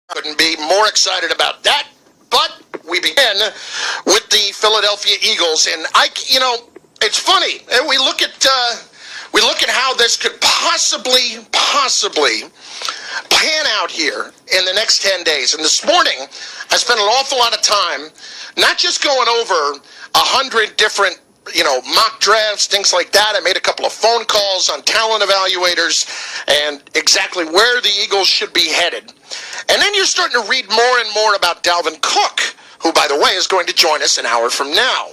Couldn't be more excited about that. But we begin with the Philadelphia Eagles, and it's funny. We look at how this could possibly pan out here in the next 10 days. And this morning, I spent an awful lot of time not just going over 100 different mock drafts, things like that. I made a couple of phone calls on talent evaluators and exactly where the Eagles should be headed. And then you're starting to read more and more about Dalvin Cook, who, by the way, is going to join us an hour from now,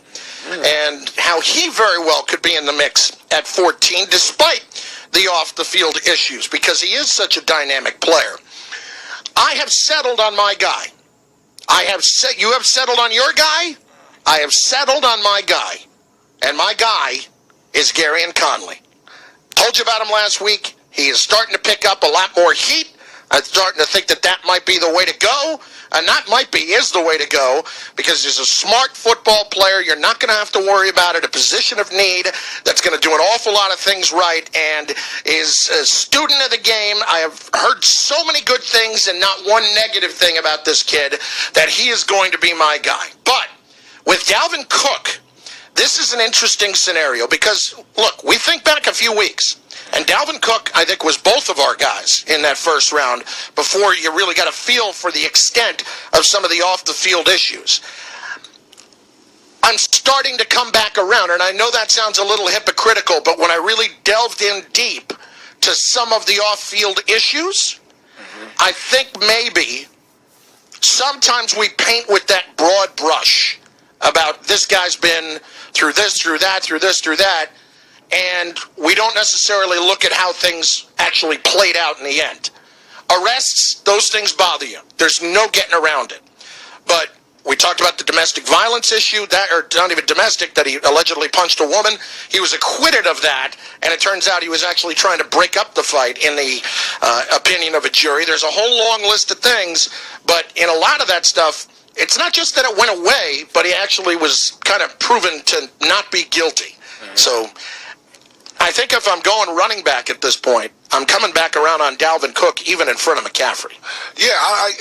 and how he very well could be in the mix at 14, despite the off-the-field issues, because he is such a dynamic player. I have settled on my guy. You have settled on your guy? I have settled on my guy. And my guy is Gareon Conley. Told you about him last week. He is starting to pick up a lot more heat. I'm starting to think that might be the way to go. And that is the way to go, because he's a smart football player. You're not going to have to worry about it. A position of need that's going to do an awful lot of things right, and is a student of the game. I have heard so many good things and not one negative thing about this kid, that he is going to be my guy. But with Dalvin Cook, this is an interesting scenario because, look, we think back a few weeks, and Dalvin Cook, I think, was both of our guys in that first round before you really got a feel for the extent of some of the off-the-field issues. I'm starting to come back around, and I know that sounds a little hypocritical, but when I really delved in deep to some of the off-field issues, I think maybe sometimes we paint with that broad brush about this guy's been through this, through that, through this, through that, and we don't necessarily look at how things actually played out in the end. Arrests, those things bother you. There's no getting around it. But we talked about the domestic violence issue, or not even domestic, that he allegedly punched a woman. He was acquitted of that, and it turns out he was actually trying to break up the fight in the opinion of a jury. There's a whole long list of things, but in a lot of that stuff, it's not just that it went away, but he actually was kind of proven to not be guilty. So I think if I'm going running back at this point, I'm coming back around on Dalvin Cook, even in front of McCaffrey. Yeah,